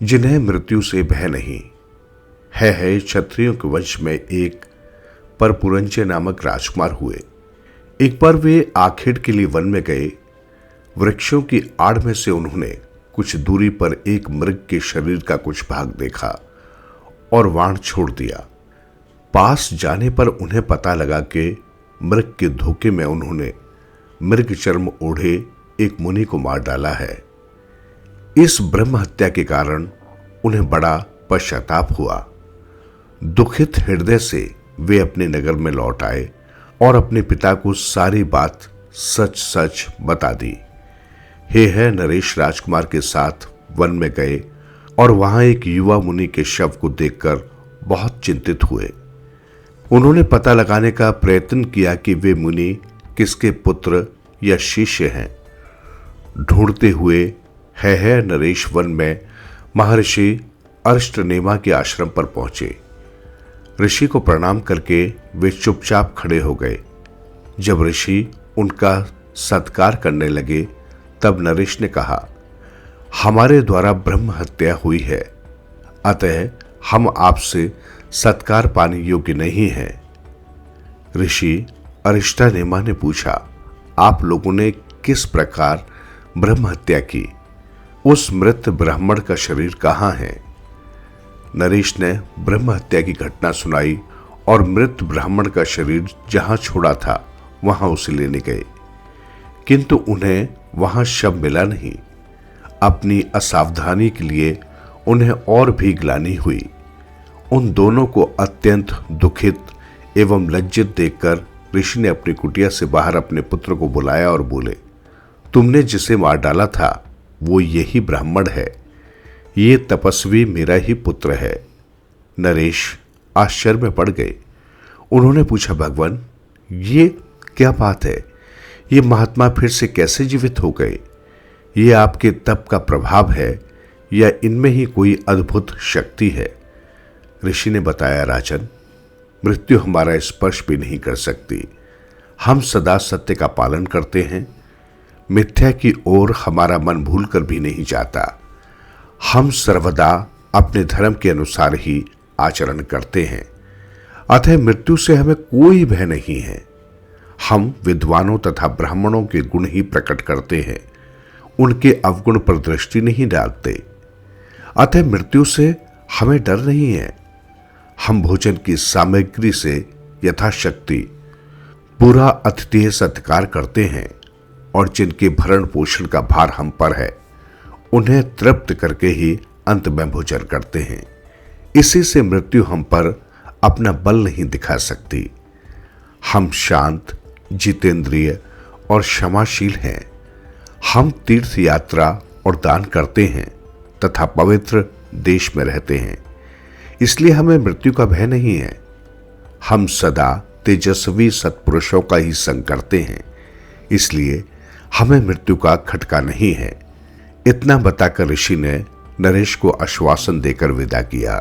जिन्हें मृत्यु से भय नहीं है। क्षत्रियों के वंश में एक परपुरंजय नामक राजकुमार हुए। एक बार वे आखेट के लिए वन में गए। वृक्षों की आड़ में से उन्होंने कुछ दूरी पर एक मृग के शरीर का कुछ भाग देखा और वाण छोड़ दिया। पास जाने पर उन्हें पता लगा कि मृग के धोखे में उन्होंने मृग चर्म ओढ़े एक मुनि को मार डाला है। इस ब्रह्म हत्या के कारण उन्हें बड़ा पश्चाताप हुआ। दुखित हृदय से वे अपने नगर में लौट आए और अपने पिता को सारी बात सच सच बता दी। हे नरेश राजकुमार के साथ वन में गए और वहां एक युवा मुनि के शव को देखकर बहुत चिंतित हुए। उन्होंने पता लगाने का प्रयत्न किया कि वे मुनि किसके पुत्र या शिष्य हैं। ढूंढते हुए है नरेश वन में महर्षि अरिष्टनेमा के आश्रम पर पहुंचे। ऋषि को प्रणाम करके वे चुपचाप खड़े हो गए। जब ऋषि उनका सत्कार करने लगे तब नरेश ने कहा, हमारे द्वारा ब्रह्म हत्या हुई है, अतः हम आपसे सत्कार पाने योग्य नहीं हैं। ऋषि अरिष्टनेमा ने पूछा, आप लोगों ने किस प्रकार ब्रह्म हत्या की? उस मृत ब्राह्मण का शरीर कहाँ है? नरेश ने ब्रह्म हत्या की घटना सुनाई और मृत ब्राह्मण का शरीर जहां छोड़ा था वहां उसे लेने गए, किंतु उन्हें वहां शव मिला नहीं। अपनी असावधानी के लिए उन्हें और भी ग्लानि हुई। उन दोनों को अत्यंत दुखित एवं लज्जित देखकर ऋषि ने अपनी कुटिया से बाहर अपने पुत्र को बुलाया और बोले, तुमने जिसे मार डाला था वो यही ब्राह्मण है। ये तपस्वी मेरा ही पुत्र है। नरेश आश्चर्य में पड़ गए। उन्होंने पूछा, भगवान ये क्या बात है? ये महात्मा फिर से कैसे जीवित हो गए? ये आपके तप का प्रभाव है या इनमें ही कोई अद्भुत शक्ति है? ऋषि ने बताया, राजन, मृत्यु हमारा स्पर्श भी नहीं कर सकती। हम सदा सत्य का पालन करते हैं। मिथ्या की ओर हमारा मन भूलकर भी नहीं जाता। हम सर्वदा अपने धर्म के अनुसार ही आचरण करते हैं, अतः मृत्यु से हमें कोई भय नहीं है। हम विद्वानों तथा ब्राह्मणों के गुण ही प्रकट करते हैं, उनके अवगुण पर दृष्टि नहीं डालते। अतः मृत्यु से हमें डर नहीं है। हम भोजन की सामग्री से यथाशक्ति पूरा अतिथि सत्कार करते हैं और जिनके भरण पोषण का भार हम पर है उन्हें तृप्त करके ही अंत में भोजन करते हैं। इसी से मृत्यु हम पर अपना बल नहीं दिखा सकती। हम शांत, जितेंद्रिय और क्षमाशील हैं। हम तीर्थ यात्रा और दान करते हैं तथा पवित्र देश में रहते हैं, इसलिए हमें मृत्यु का भय नहीं है। हम सदा तेजस्वी सत्पुरुषों का ही संग करते हैं, इसलिए हमें मृत्यु का खटका नहीं है। इतना बताकर ऋषि ने नरेश को आश्वासन देकर विदा किया।